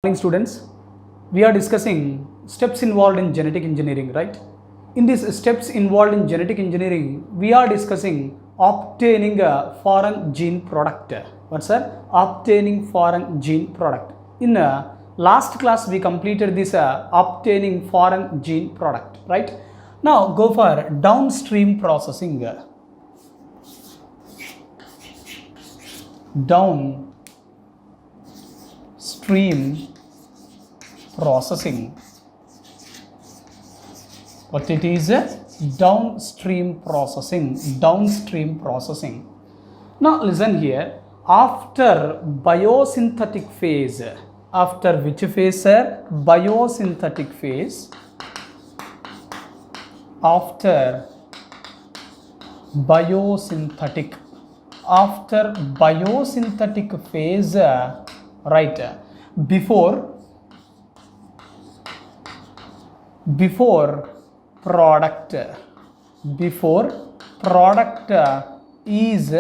Morning students, we are discussing steps involved in genetic engineering, right? In these steps involved in genetic engineering, we are discussing obtaining a foreign gene product. What's that? Obtaining foreign gene product. In last class, we completed this obtaining foreign gene product, right? Now go for downstream processing. Downstream processing. What it is? Downstream processing. Downstream processing. Now listen here. After biosynthetic phase, after which phase, sir? Biosynthetic phase. After biosynthetic phase, right? Before product is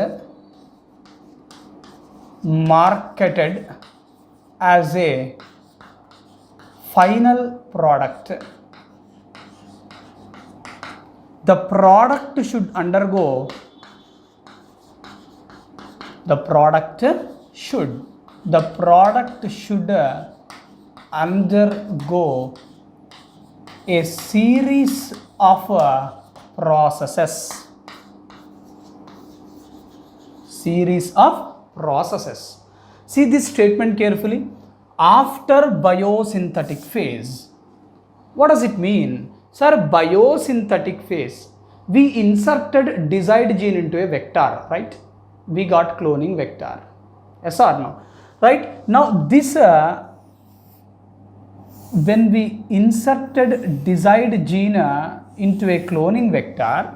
marketed as a final product, the product should undergo a series of processes. See this statement carefully. After biosynthetic phase. What does it mean? Sir, biosynthetic phase. We inserted desired gene into a vector, right? We got cloning vector. Yes or no? Right? Now this when we inserted desired gene into a cloning vector,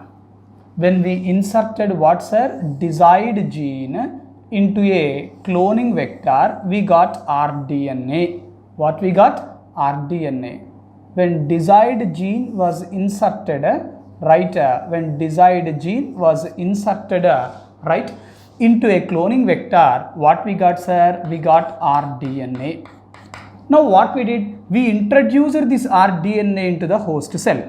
when we inserted what, sir? Desired gene into a cloning vector, we got rDNA. What we got? rDNA. When desired gene was inserted, right? When desired gene was inserted, right, into a cloning vector, what we got, sir? We got rDNA. Now what we did? We introduced this rDNA into the host cell.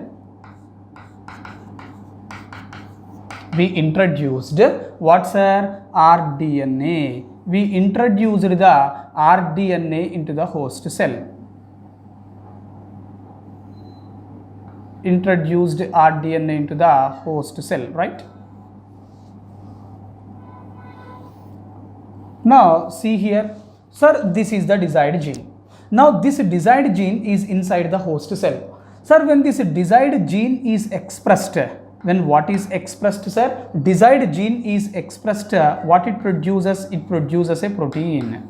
We introduced what, sir? rDNA. We introduced the rDNA into the host cell. Introduced rDNA into the host cell, right? Now see here, sir, this is the desired gene. Now this desired gene is inside the host cell. Sir, when this desired gene is expressed, when what is expressed, sir? Desired gene is expressed, what it produces? It produces a protein.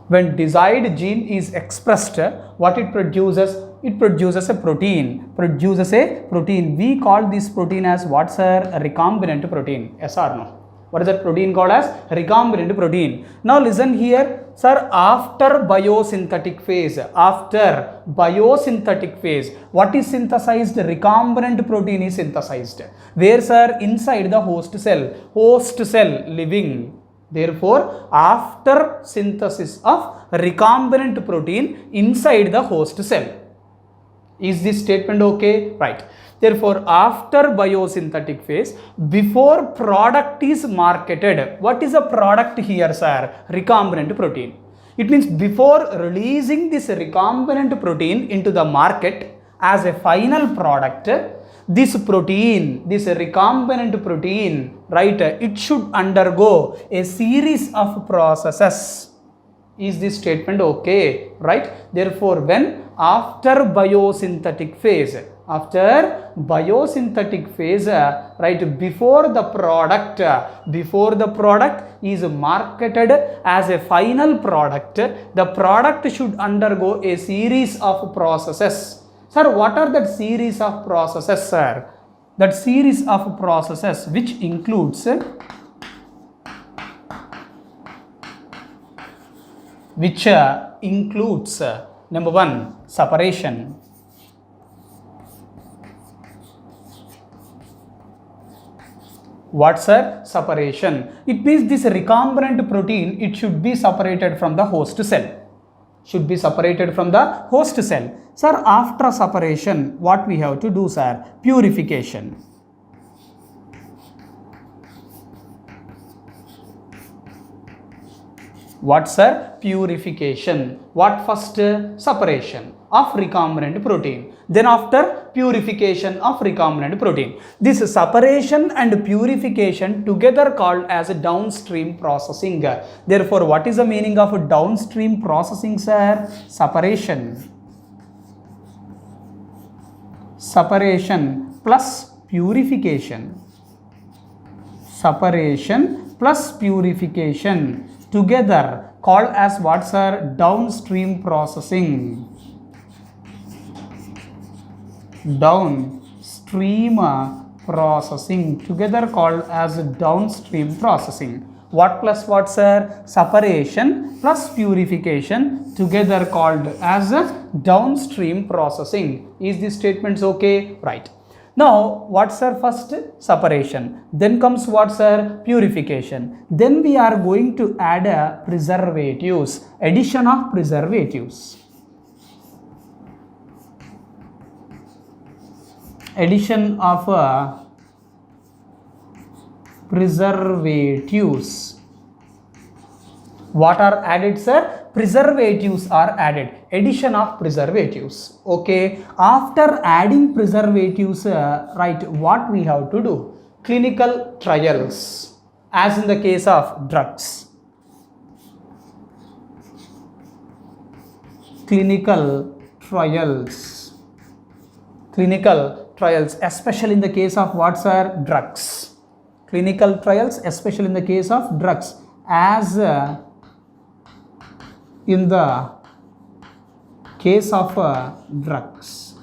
When desired gene is expressed, what it produces? It produces a protein. We call this protein as what, sir? A recombinant protein. Yes or no? What is that protein called as? Recombinant protein. Now listen here, sir. After biosynthetic phase, what is synthesized? Recombinant protein is synthesized. Where, sir? Inside the host cell living. Therefore, after synthesis of recombinant protein inside the host cell. Is this statement okay? Right. Therefore, after biosynthetic phase, before product is marketed, what is a product here, sir? Recombinant protein. It means before releasing this recombinant protein into the market as a final product, this recombinant protein, right, it should undergo a series of processes. Is this statement okay? Right? Therefore, when after biosynthetic phase, right, before the product is marketed as a final product, the product should undergo a series of processes. Sir, what are that series of processes, sir? That series of processes which includes number 1, separation. What, sir? Separation. It means this recombinant protein, it should be separated from the host cell. should be separated from the host cell. Sir, after separation, what we have to do, sir? Purification. What, sir? Purification. What first? Separation of recombinant protein. Then after purification of recombinant protein. This separation and purification together called as downstream processing. Therefore, what is the meaning of downstream processing, sir? Separation. Separation plus purification. Separation plus purification together called as what, sir? Downstream processing. Downstream processing together called as downstream processing. What plus what, sir? Separation plus purification together called as downstream processing. Is this statement okay? Right. Now, what's, sir? First separation, then comes what, sir? Purification. Then we are going to add preservatives, addition of preservatives. Addition of preservatives. What are added, sir? Preservatives are added. Addition of preservatives. Okay. After adding preservatives, right, what we have to do? Clinical trials, as in the case of drugs. Clinical trials. Clinical trials, especially in the case of what, sir? Drugs. Clinical trials, especially in the case of drugs, as in the case of drugs,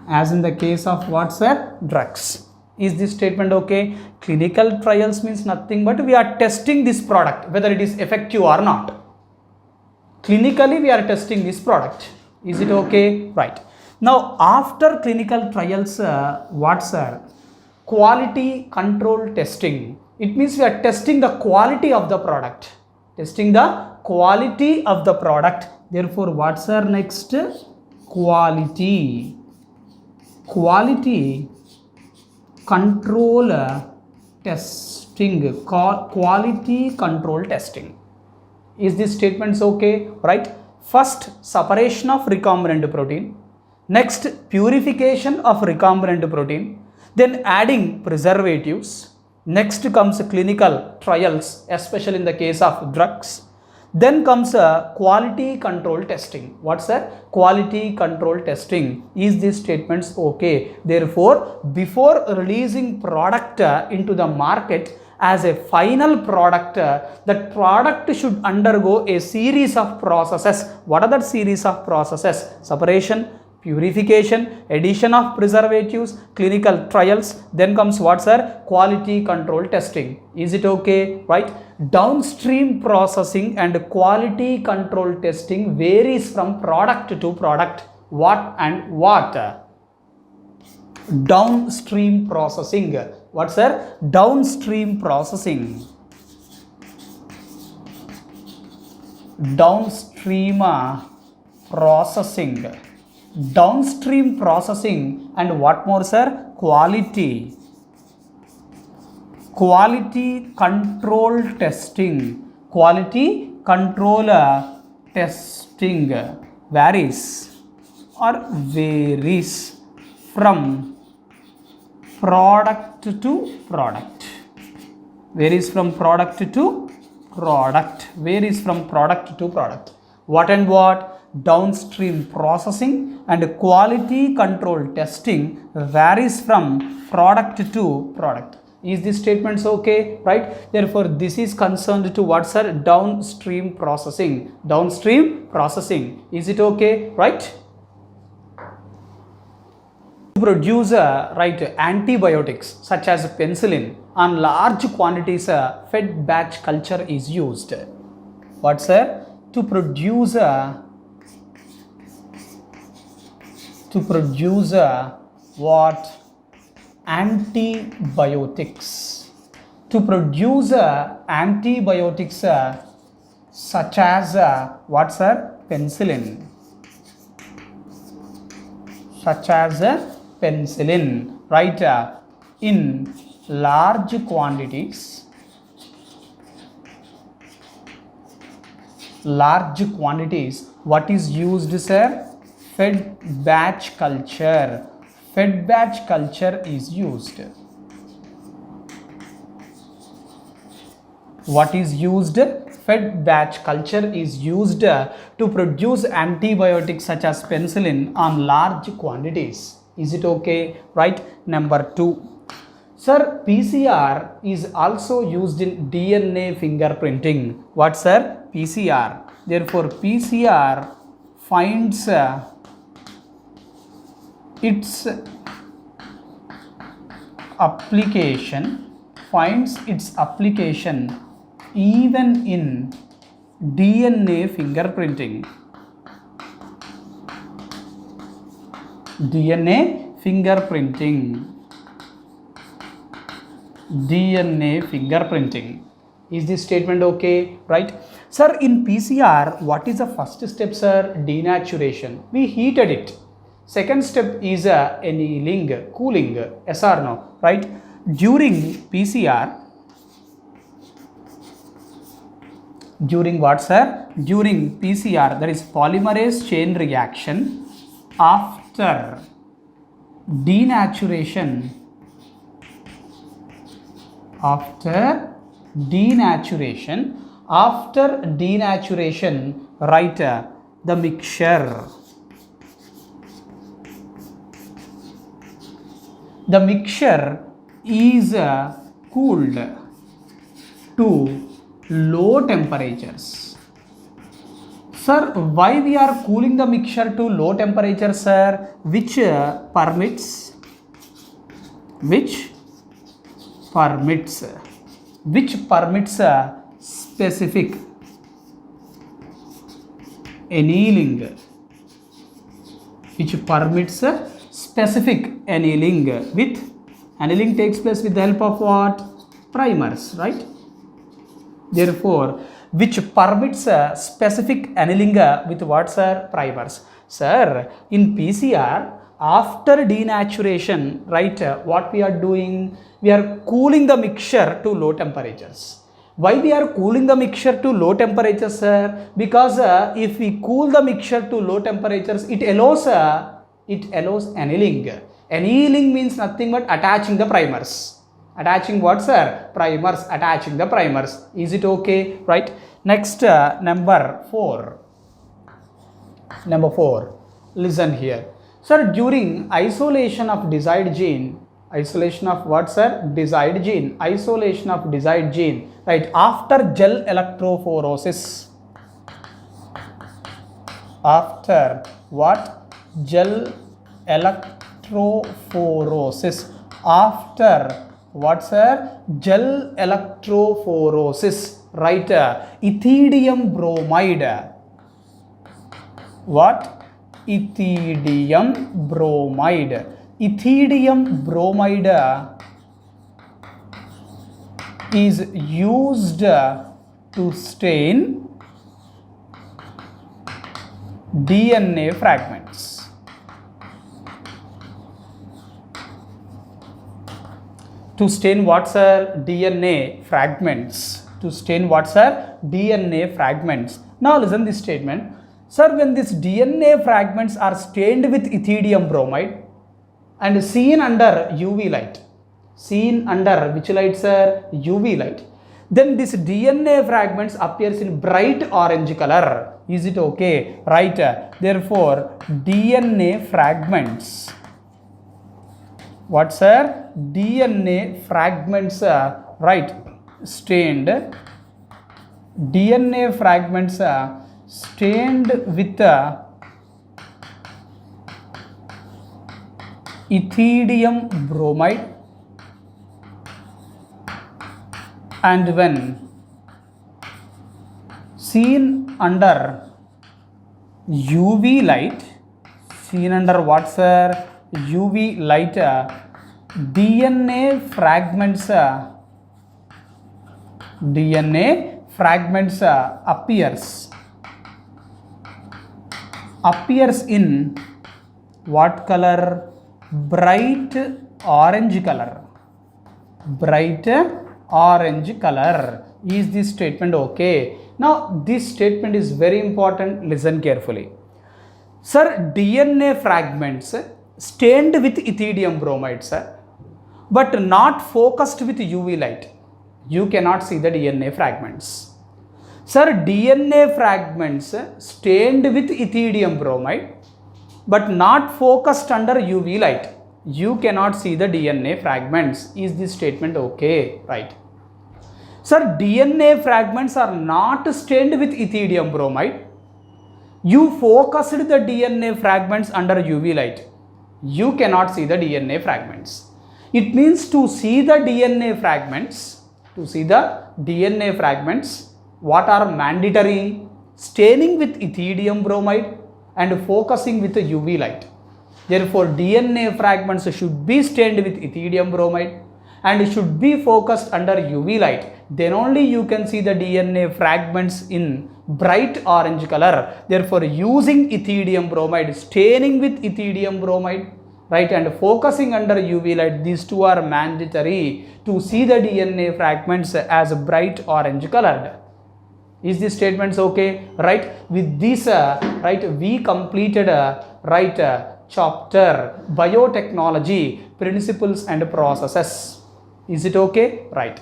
as in the case of what, sir? Drugs. Is this statement okay? Clinical trials means nothing but we are testing this product whether it is effective or not. Clinically we are testing this product. Is it okay? Right. Now after clinical trials, what, sir? Quality control testing. It means we are testing the quality of the product. Testing the quality of the product. Therefore, what's our next? Quality. Quality control testing. Quality control testing. Is this statement okay? Right. First, separation of recombinant protein. Next, purification of recombinant protein. Then adding preservatives. Next comes clinical trials, especially in the case of drugs. Then comes quality control testing. What's that? Quality control testing. Is these statements okay? Therefore, before releasing product into the market as a final product, that product should undergo a series of processes. What are that series of processes? Separation, purification, addition of preservatives, clinical trials, then comes what, sir? Quality control testing. Is it okay? Right? Downstream processing and quality control testing varies from product to product. What and what? Downstream processing. What, sir? Downstream processing. Downstream processing. Downstream processing and what more, sir? Quality control testing. Quality control testing varies from product to product. Varies from product to product. Varies from product to product. What and what? Downstream processing and quality control testing varies from product to product. Is this statement okay? Right? Therefore, this is concerned to what, sir? Downstream processing. Downstream processing. Is it okay? Right? To produce right, antibiotics such as penicillin on large quantities, fed batch culture is used. What, sir? To produce what? Antibiotics. To produce antibiotics such as what, sir? penicillin, such as penicillin, right? In large quantities, what is used, sir? Fed batch culture. Fed batch culture is used. What is used? Fed batch culture is used to produce antibiotics such as penicillin on large quantities. Is it okay? Right? Number 2. Sir, PCR is also used in DNA fingerprinting. What, sir? PCR. Therefore, PCR finds its application even in DNA fingerprinting. DNA fingerprinting. Is this statement okay? Right? Sir, in PCR, what is the first step, sir? Denaturation. We heated it. Second step is annealing, cooling. Yes or no? Right? During PCR, during what, sir? During PCR, there is polymerase chain reaction. After denaturation, right, the mixture is cooled to low temperatures. Sir, why we are cooling the mixture to low temperature, sir? Which permits specific annealing. With annealing takes place with the help of what? Primers, right? Therefore, which permits specific annealing with what, sir? Primers. Sir, in PCR, after denaturation, right, what we are doing? We are cooling the mixture to low temperatures. Why we are cooling the mixture to low temperatures, sir? Because if we cool the mixture to low temperatures, it allows annealing. Annealing means nothing but attaching the primers. Attaching what, sir? Primers. Attaching the primers. Is it okay? Right? Next, number 4. Listen here. Sir, during isolation of desired gene, isolation of what, sir? Desired gene. Isolation of desired gene. Right? After gel electrophoresis. After what? Gel electrophoresis. After what, sir? Gel electrophoresis. Right? Ethidium bromide. What? Ethidium bromide. Ethidium bromide is used to stain DNA fragments. To stain what, sir? DNA fragments. To stain what, sir? DNA fragments. Now listen this statement. Sir, when these DNA fragments are stained with ethidium bromide and seen under UV light, seen under which light, sir? UV light, then this DNA fragments appears in bright orange color. Is it okay? Right? Therefore, DNA fragments, what, sir? DNA fragments, right, stained. DNA fragments stained with ethidium bromide, and when seen under UV light, seen under what, sir? UV light, DNA fragments appears appears in what color? Bright orange color. Bright orange color. Is this statement okay? Now this statement is very important. Listen carefully. Sir, DNA fragments stained with ethidium bromide, sir, but not focused with UV light. You cannot see the DNA fragments. Sir, DNA fragments stained with ethidium bromide, but not focused under UV light. You cannot see the DNA fragments. Is this statement okay? Right. Sir, DNA fragments are not stained with ethidium bromide. You focused the DNA fragments under UV light. You cannot see the DNA fragments. It means to see the DNA fragments, what are mandatory? Staining with ethidium bromide and focusing with the UV light. Therefore, DNA fragments should be stained with ethidium bromide and should be focused under UV light. Then only you can see the DNA fragments in bright orange color. Therefore, using ethidium bromide, staining with ethidium bromide, right, and focusing under UV light, these two are mandatory to see the DNA fragments as bright orange colored. Is this statements okay? Right. With this, right, we completed chapter biotechnology, principles and processes. Is it okay? Right.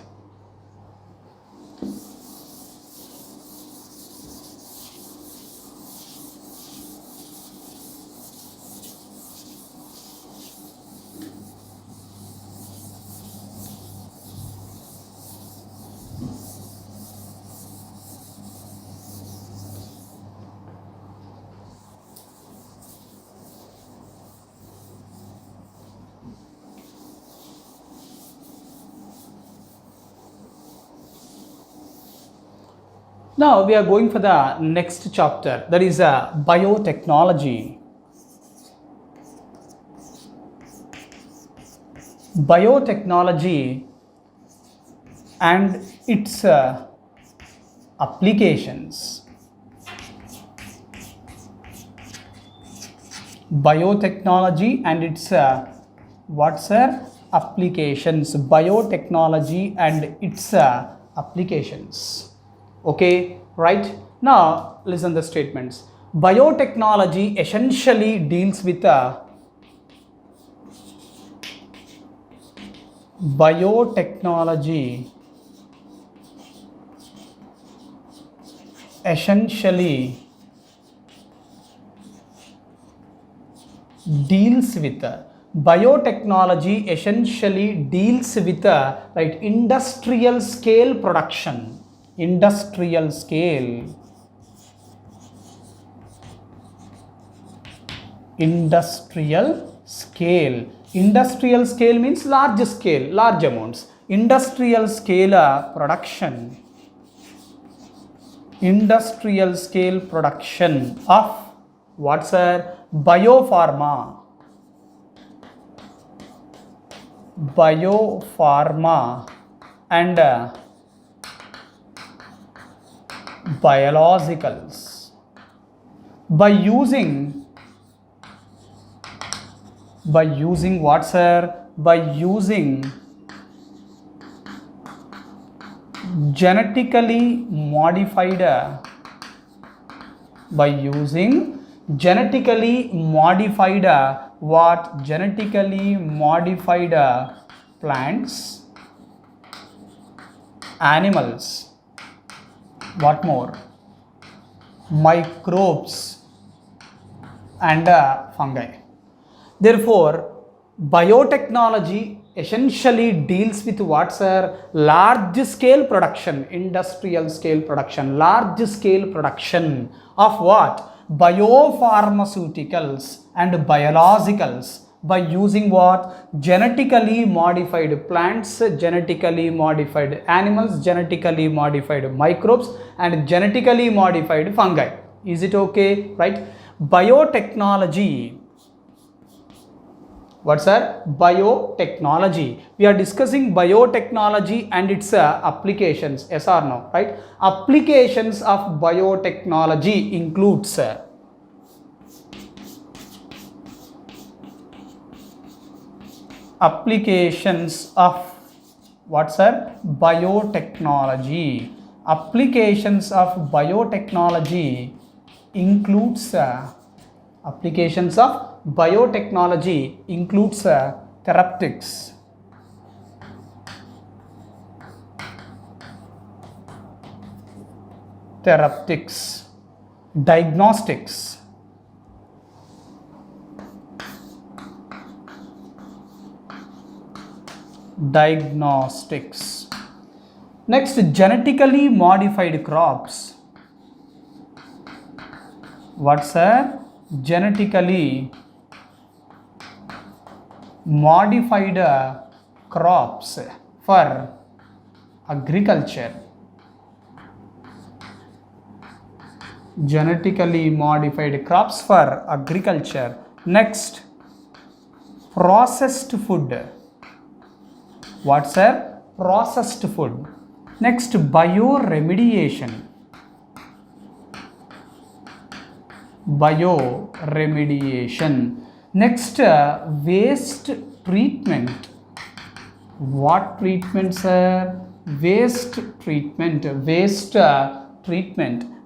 Now we are going for the next chapter, that is biotechnology. Biotechnology and its applications. Biotechnology and its applications. Biotechnology and its applications. Okay, right. Now listen the statements. Biotechnology essentially deals with biotechnology essentially deals with right, industrial scale production. Industrial scale means large scale, large amounts. Industrial scale production of what, sir? Biopharma and biologicals by using what, sir? By using genetically modified plants, animals, what more? Microbes and fungi. Therefore, biotechnology essentially deals with what, sir? Large scale production, industrial scale production, large scale production of what? Biopharmaceuticals and biologicals by using what? Genetically modified plants, genetically modified animals, genetically modified microbes and genetically modified fungi. Is it okay? Right. Biotechnology. What's that? Biotechnology. We are discussing biotechnology and its applications. Yes or no? Right. Applications of biotechnology includes applications of what, sir? Biotechnology. Applications of biotechnology includes applications of biotechnology includes therapeutics, diagnostics, next genetically modified crops. What's a genetically modified crops for agriculture? Genetically modified crops for agriculture. Next, processed food. What's a processed food? Next, bioremediation. Next, waste treatment. What treatment, sir? Waste treatment.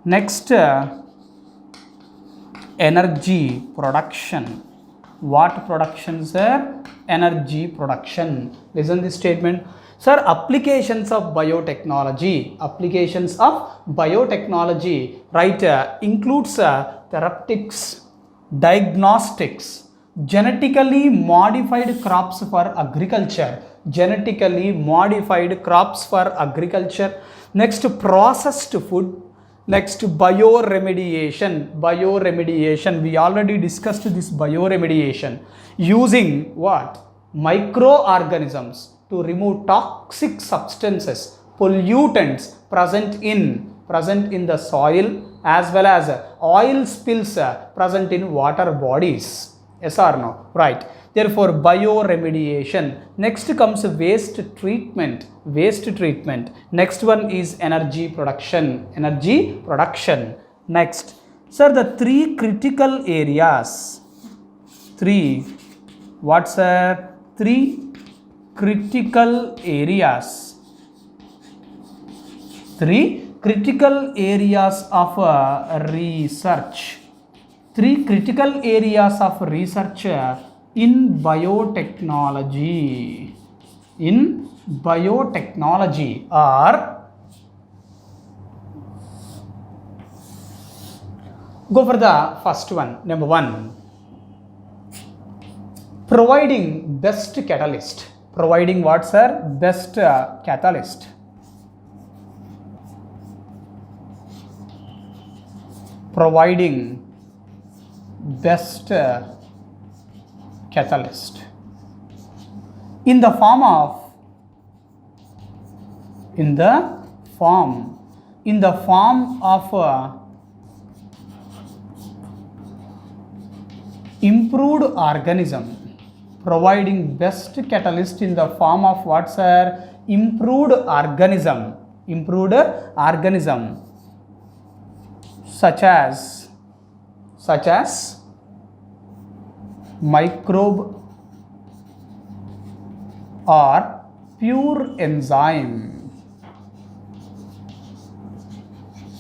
Next, energy production. What production, sir? Energy production. Listen this statement. Sir, applications of biotechnology, right, includes therapeutics, diagnostics, genetically modified crops for agriculture, next processed food, next bioremediation. We already discussed this bioremediation, using what? Microorganisms to remove toxic substances, pollutants present in the soil, as well as oil spills present in water bodies. Yes or no? Right. Therefore, bioremediation. Next comes waste treatment. Next one is energy production. Next, sir, the three critical areas. What's three critical areas? Three critical areas of research. Three critical areas of research in biotechnology are, go for the first one. Number one, providing best catalyst. Providing what, sir? Best catalyst. Providing best catalyst in the form of improved organism. Providing best catalyst in the form of what, sir? Improved organism, such as microbe or pure enzyme.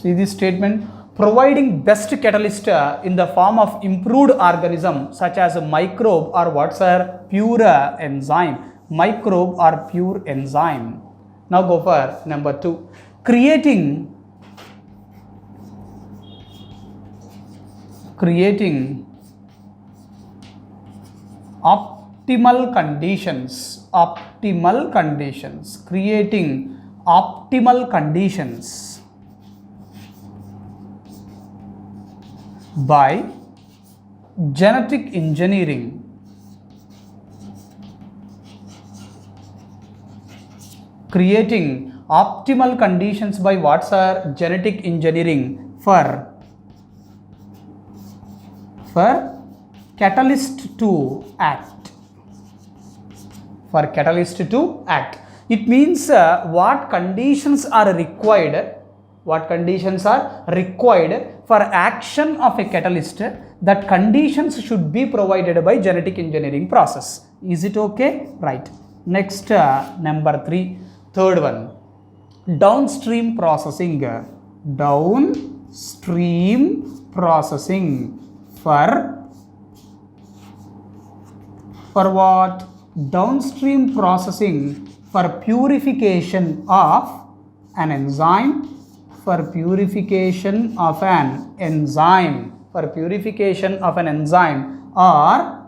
See this statement? Providing best catalyst in the form of improved organism such as a microbe or what's a pure enzyme. Now go for number 2. Creating optimal conditions. Creating optimal conditions by genetic engineering. Creating optimal conditions by what, sir? Genetic engineering for catalyst to act. It means what conditions are required for action of a catalyst. That conditions should be provided by genetic engineering process. Is it okay? Right. Next, number 3, third one, downstream processing. Downstream processing for what? Downstream processing for purification of an enzyme, for purification of an enzyme, for purification of an enzyme or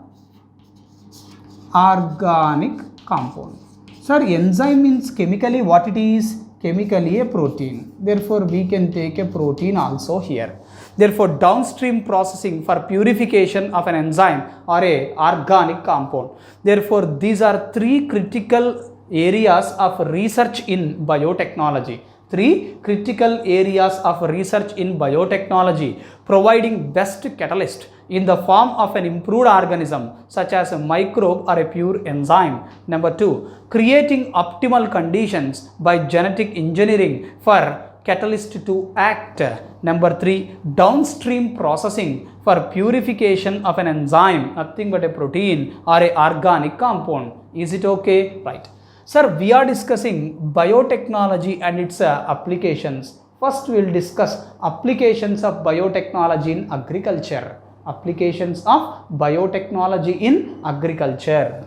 organic compound. Sir, enzyme means chemically what it is? Chemically a protein. Therefore, we can take a protein also here. Therefore, downstream processing for purification of an enzyme or a organic compound. Therefore, these are 3 critical areas of research in biotechnology. 3 critical areas of research in biotechnology, providing best catalyst in the form of an improved organism such as a microbe or a pure enzyme. Number 2, creating optimal conditions by genetic engineering for catalyst to act. Number 3, downstream processing for purification of an enzyme, nothing but a protein or a organic compound. Is it okay? Right. Sir, we are discussing biotechnology and its applications. First, we will discuss applications of biotechnology in agriculture. Applications of biotechnology in agriculture.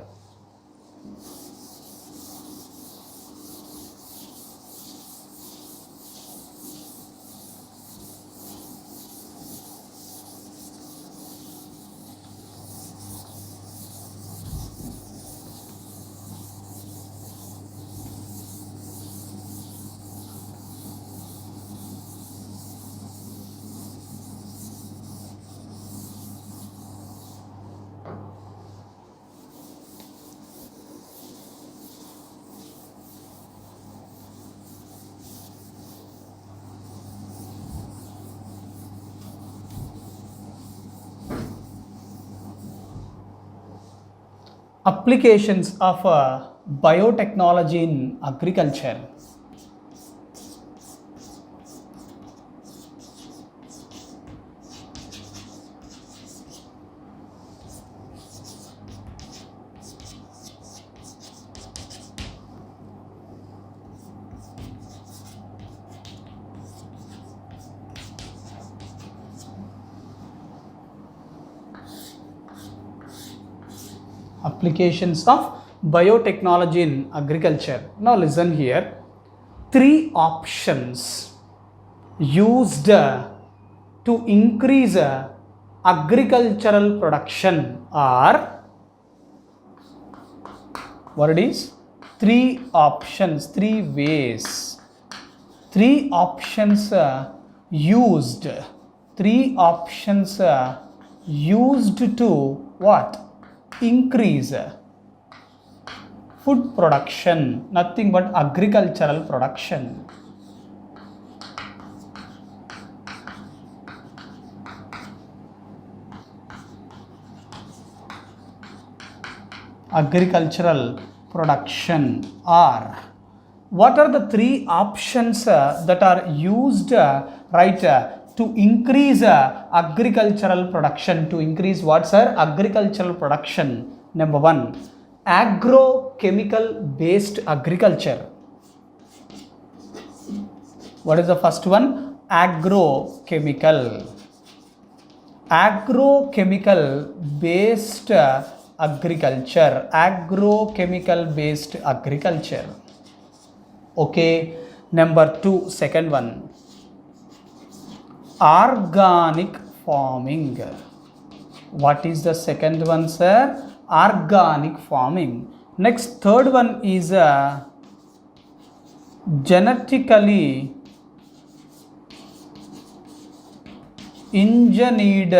Applications of biotechnology in agriculture. Applications of biotechnology in agriculture. Now listen here. 3 options used to increase agricultural production are, what it is? 3 options, 3 ways. 3 options used. 3 options used to what? Increase food production, nothing but agricultural production. Agricultural production are, what are the 3 options that are used to increase agricultural production? To increase what, sir? Agricultural production. Number 1, agrochemical based agriculture. What is the first one? Agrochemical. Agrochemical based agriculture. Agrochemical based agriculture. Okay. Number 2, second one, organic farming. What is the second one, sir? Organic farming. Next, third one is genetically engineered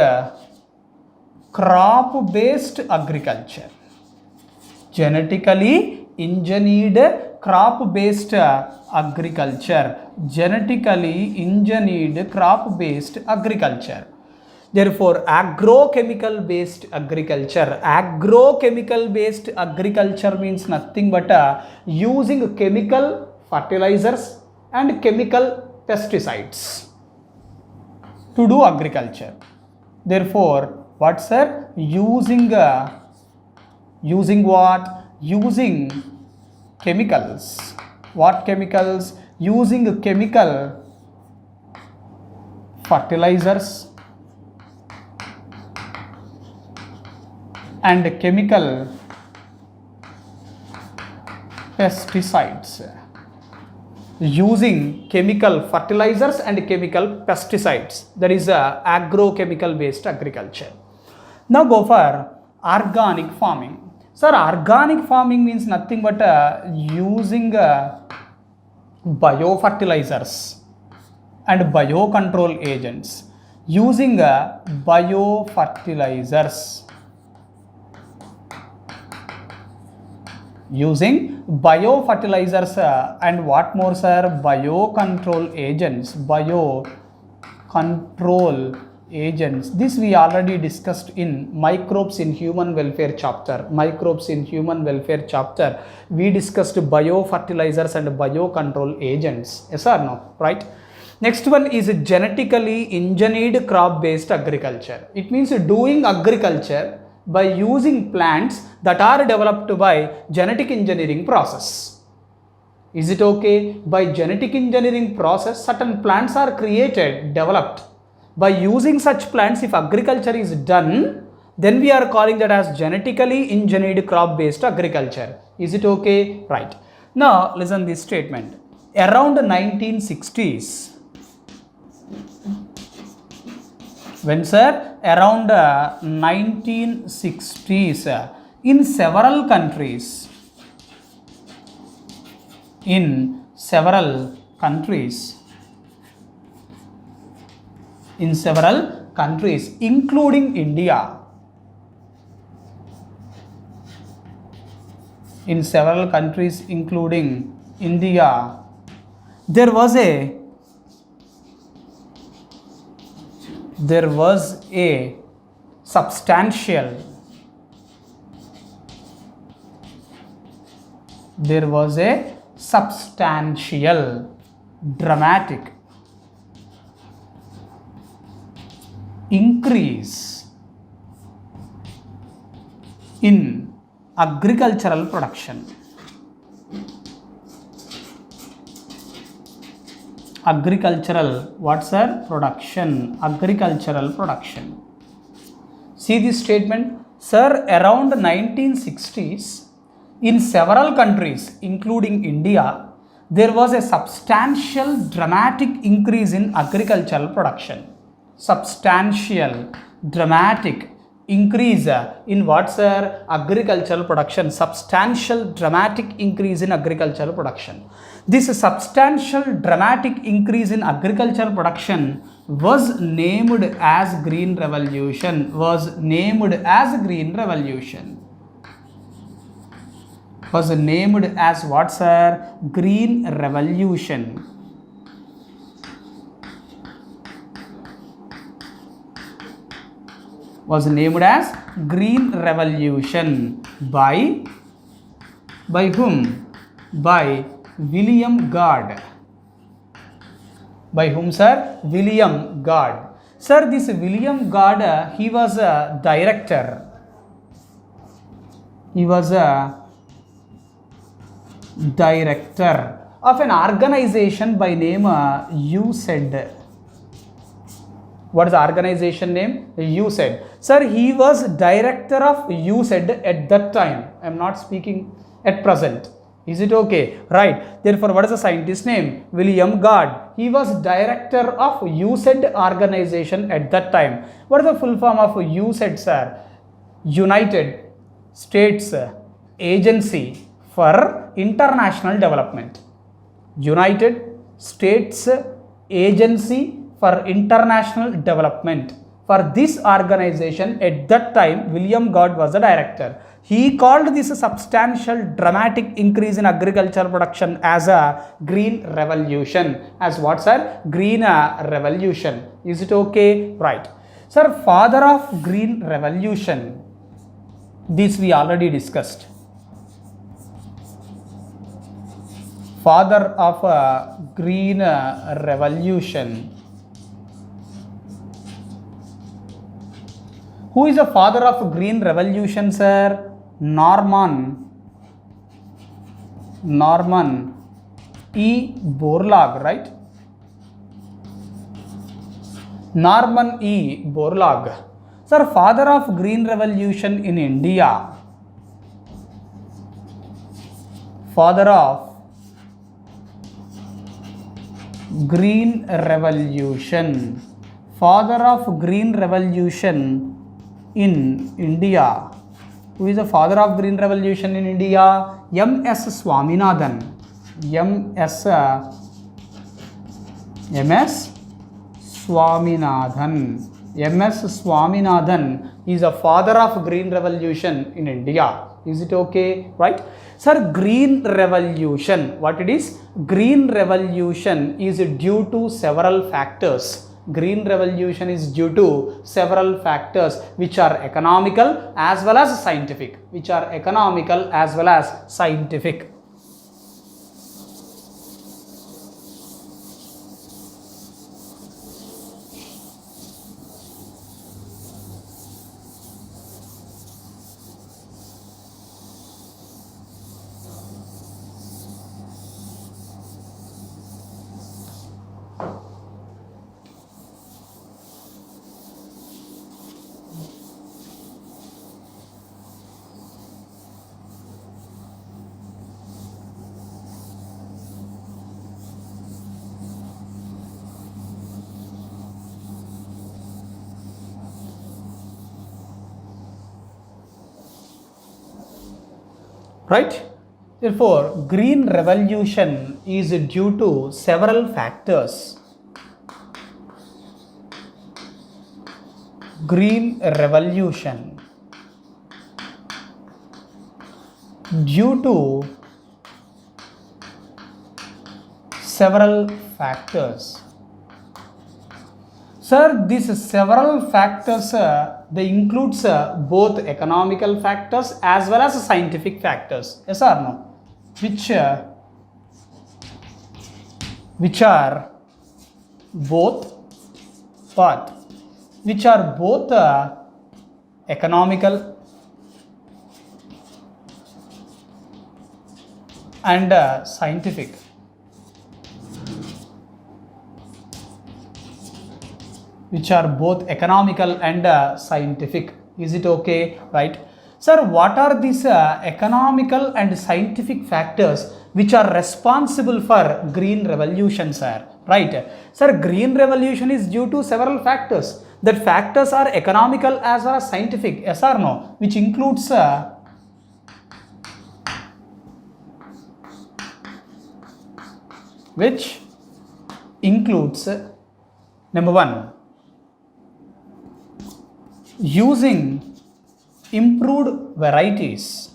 crop based agriculture. Genetically engineered crop based agriculture. Genetically engineered crop based agriculture. Therefore, agrochemical based agriculture. Agrochemical based agriculture means nothing but using chemical fertilizers and chemical pesticides to do agriculture. Therefore, what, sir? Using Using what? Using chemicals. What chemicals? Using chemical fertilizers and chemical pesticides. Using chemical fertilizers and chemical pesticides, that is agrochemical based agriculture. Now go for organic farming. Sir, organic farming means nothing but using biofertilizers and biocontrol agents. Using biofertilizers, and what more, sir? Biocontrol agents. Biocontrol agents. This we already discussed in microbes in human welfare chapter. Microbes in human welfare chapter. We discussed biofertilizers and biocontrol agents. Yes or no? Right? Next one is genetically engineered crop based agriculture. It means doing agriculture by using plants that are developed by genetic engineering process. Is it okay? By genetic engineering process, certain plants are created, developed. By using such plants, if agriculture is done, then we are calling that as genetically engineered crop based agriculture. Is it okay? Right. Now listen this statement. Around 1960s, when, sir? Around 1960s, in several countries, including India, there was a substantial dramatic increase in agricultural production. Agricultural production. See this statement, sir. Around 1960s, in several countries, including India, there was a substantial dramatic increase in agricultural production. Substantial dramatic increase in what, sir? Agricultural production. Substantial dramatic increase in agricultural production. This substantial dramatic increase in agricultural production was named as Green Revolution. Was named as what, sir? Green Revolution. Was named as Green Revolution by whom? By William Gard. By whom, sir? William Gard. Sir, this William Gard, he was a director. He was a director of an organization by name USAID. What is the organization name? USAID. Sir, he was director of USAID at that time. I am not speaking at present. Is it okay? Right. Therefore, what is the scientist name? William Gard. He was director of USAID organization at that time. What is the full form of USAID, sir? United States Agency for International Development. United States Agency for International Development. For this organization at that time, William Gard was the director. He called this a substantial dramatic increase in agricultural production as a Green Revolution. As what, sir? Green Revolution. Is it okay? Right. Sir, father of Green Revolution. This we already discussed. Father of Green Revolution. Who is the father of Green Revolution, sir? Norman E. Borlaug, right? Norman E. Borlaug. Sir, father of Green Revolution in India. Father of Green Revolution. Father of Green Revolution in India. Who is the father of Green Revolution in India? M.S. Swaminathan. M.S. Swaminathan. M.S. Swaminathan is the father of Green Revolution in India. Is it okay? Right? Sir, Green Revolution, what it is? Green Revolution is due to several factors. Green Revolution is due to several factors which are economical as well as scientific. Which are economical as well as scientific. Right? Therefore, Green Revolution is due to several factors. Green Revolution due to several factors. Sir, these several factors they includes both economical factors as well as scientific factors. Yes or no? Which are both what? Which are both economical and scientific. Which are both economical and scientific. Is it okay? Right? Sir, what are these economical and scientific factors which are responsible for Green Revolution, sir? Right? Sir, Green Revolution is due to several factors. That factors are economical as well as scientific. Yes or no? Which includes number one, using improved varieties.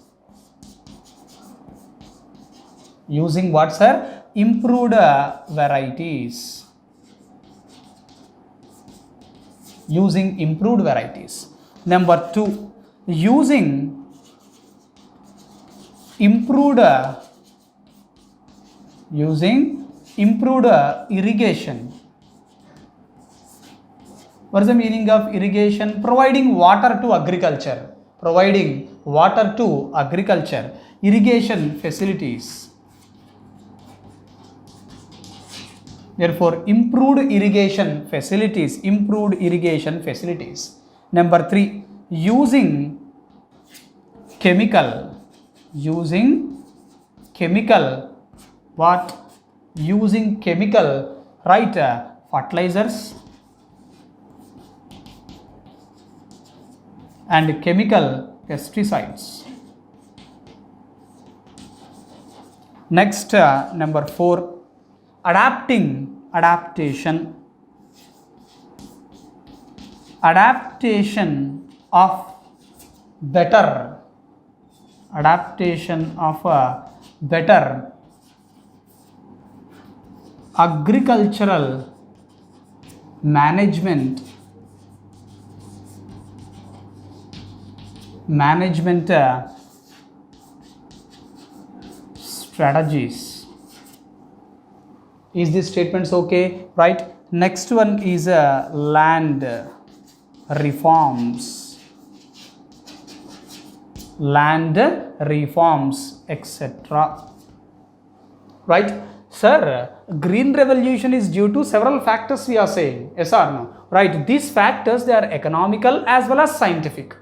Using what, sir? Improved varieties. Using improved varieties. Number two, using improved irrigation. What is the meaning of irrigation? Providing water to agriculture. Providing water to agriculture. Irrigation facilities. Therefore, improved irrigation facilities. Improved irrigation facilities. Number three, using chemical. Using chemical. What? Using chemical, right? Fertilizers and chemical pesticides. Next, number four, adaptation of better agricultural management strategies. Is this statements okay? Right? Next one is land reforms. land reforms, etc. Right? Sir, green revolution is due to several factors we are saying. Yes or no? Right? These factors, they are economical as well as scientific.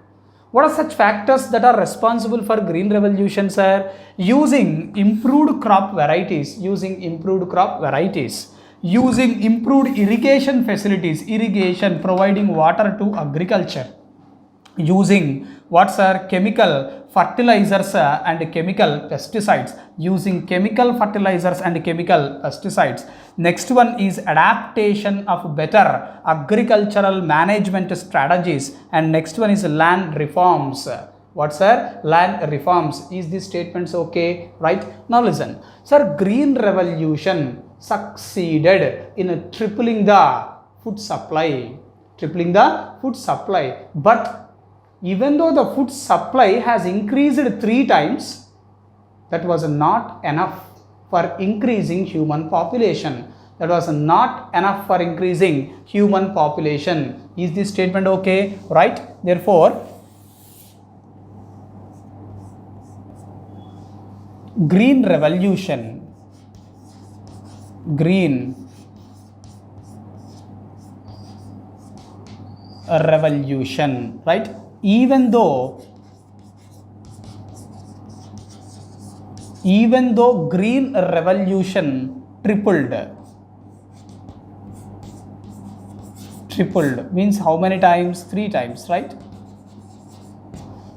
What are such factors that are responsible for green revolution, sir? Using improved crop varieties, using improved irrigation facilities, irrigation, providing water to agriculture, using what's our chemical fertilizers and chemical pesticides, using chemical fertilizers and chemical pesticides. Next one is adaptation of better agricultural management strategies, and next one is land reforms. What's sir? Land reforms. Is these statements okay? Right? Now listen, sir, green revolution succeeded in tripling the food supply, but even though the food supply has increased 3 times, that was not enough for increasing human population. Is this statement okay? Right? Therefore, green revolution, right? Even though green revolution tripled means how many times? 3 times, right?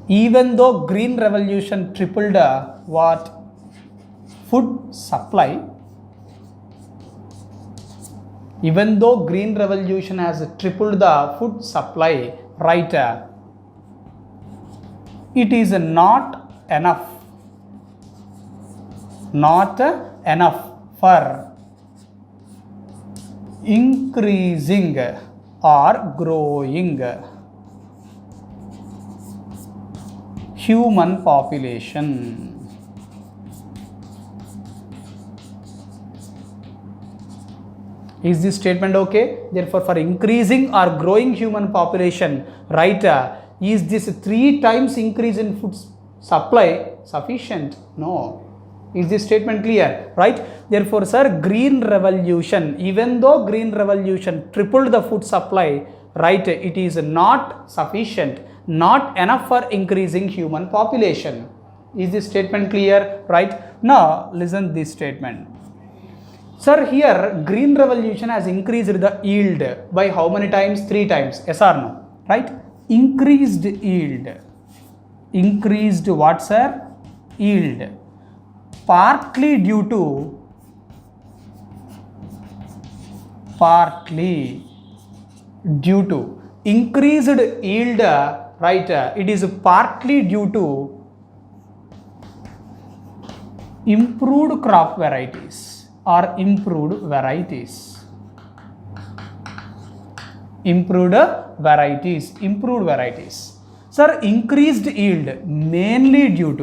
Even though green revolution tripled what? Food supply. Even though green revolution has tripled the food supply, right? It is not enough for increasing or growing human population. Is this statement okay? Therefore, for increasing or growing human population, right, is this 3 times increase in food supply sufficient? No. Is this statement clear? Right? Therefore, sir, green revolution, even though green revolution tripled the food supply, right, it is not sufficient, not enough for increasing human population. Is this statement clear? Right? Now, listen this statement. Sir, here green revolution has increased the yield by how many times? 3 times. Yes or no? Right? Increased yield. Increased what, sir? Yield. Partly due to increased yield, right? It is partly due to improved crop varieties or improved varieties. Sir, increased yield mainly due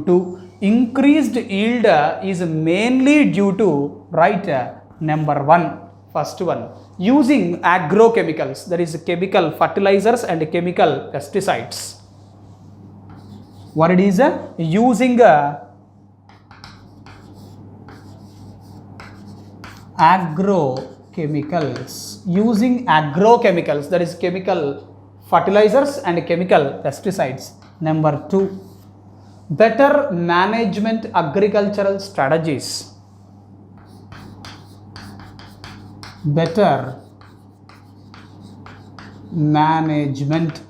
to increased yield is mainly due to, right, number 1, first one, using agrochemicals, that is chemical fertilizers and chemical pesticides. What it is? Using agrochemicals, that is chemical fertilizers and chemical pesticides. Number 2, better management agricultural strategies. Better management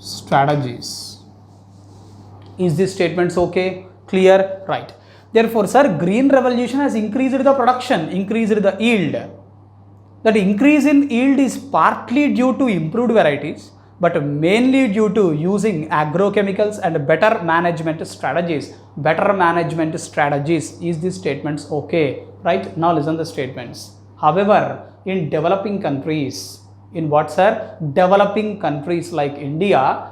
strategies. Is this statements okay? Clear? Right. Therefore, sir, green revolution has increased the production, increased the yield. That increase in yield is partly due to improved varieties, but mainly due to using agrochemicals and better management strategies. Is these statements okay? Right? Now listen the statements. However, in developing countries, in what, sir? Developing countries like India,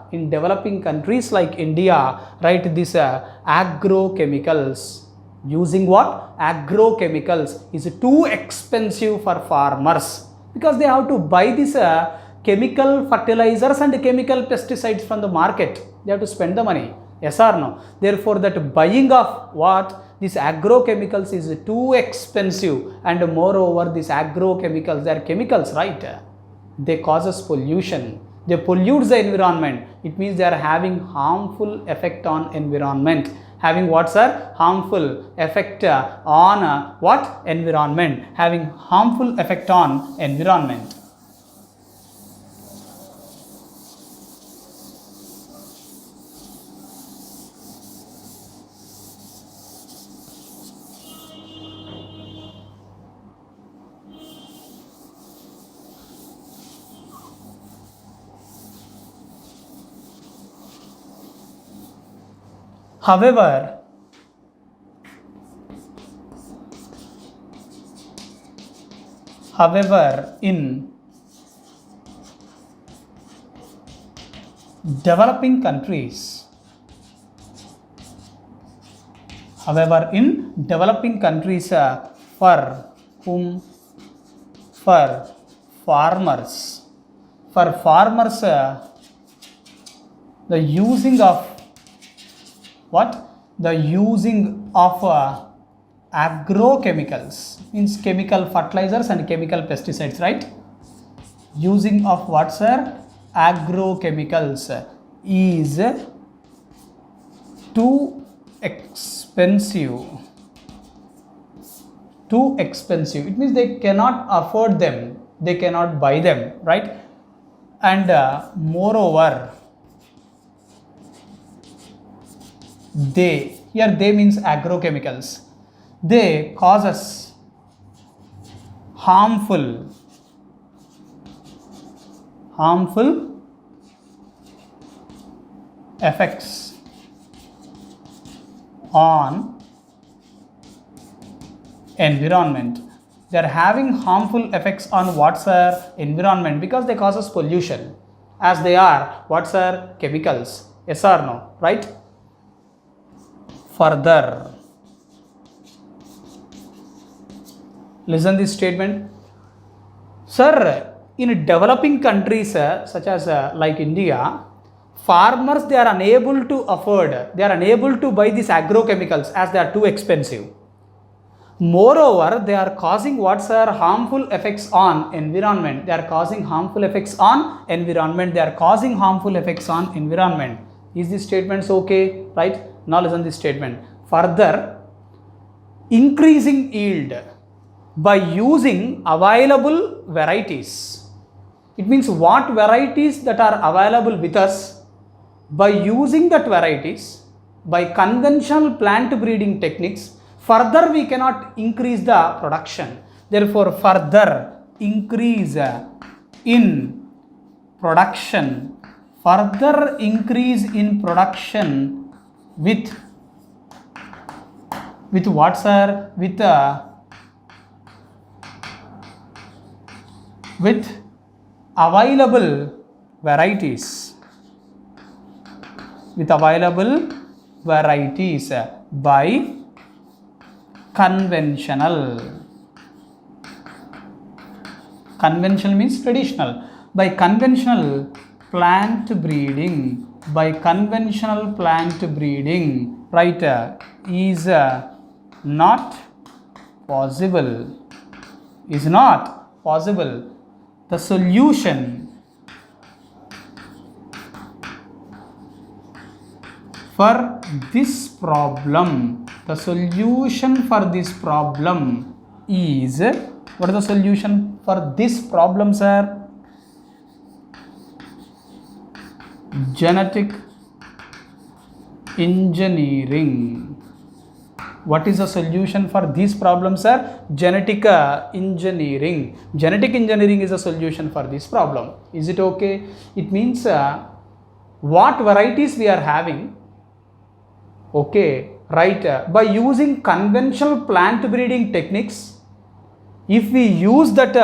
right, these agrochemicals Using what? Agrochemicals is too expensive for farmers because they have to buy these chemical fertilizers and chemical pesticides from the market. They have to spend the money. Yes or no? Therefore, that buying of what? These agrochemicals is too expensive, and moreover, these agrochemicals, they are chemicals, right? They causes pollution. They pollute the environment. It means they are having harmful effect on environment. Having what, sir? Harmful effect on what? Environment. Having harmful effect on environment. However, in developing countries, for whom, for farmers, the using of what? The using of agrochemicals means chemical fertilizers and chemical pesticides, right? Using of what, sir? Agrochemicals is too expensive. Too expensive. It means they cannot afford them. They cannot buy them, right? And moreover, they, here they means agrochemicals, they causes harmful effects on environment. They are having harmful effects on what, sir? Environment, because they causes pollution, as they are what, sir? Chemicals. Yes or no? Right? Further, listen this statement. Sir, in developing countries such as like India, farmers, they are unable to afford, they are unable to buy these agrochemicals as they are too expensive. Moreover, they are causing what, sir? Harmful effects on environment. They are causing harmful effects on environment. They are causing harmful effects on environment. Is this statement okay? Right? Now listen this statement. Further, increasing yield by using available varieties. It means what varieties that are available with us, by using that varieties, by conventional plant breeding techniques, further we cannot increase the production. Therefore, further increase in production, further increase in production with what, sir? With available varieties. With available varieties by conventional. Conventional means traditional. By conventional plant breeding. By conventional plant breeding, right, is not possible. Is not possible. The solution for this problem, the solution for this problem is, what is the solution for this problem, sir? Genetic engineering. What is the solution for this problem, sir? Genetic engineering. Genetic engineering is a solution for this problem. Is it okay? It means what varieties we are having, okay, right, by using conventional plant breeding techniques, if we use that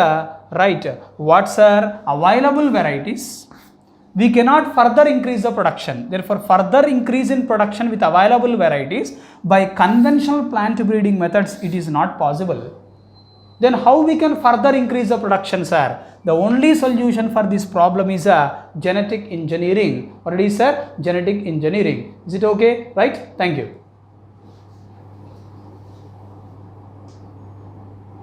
right, what's our available varieties, we cannot further increase the production. Therefore, further increase in production with available varieties by conventional plant breeding methods, it is not possible. Then how we can further increase the production, sir? The only solution for this problem is a genetic engineering. What it is, sir? Genetic engineering. Is it okay? Right? Thank you.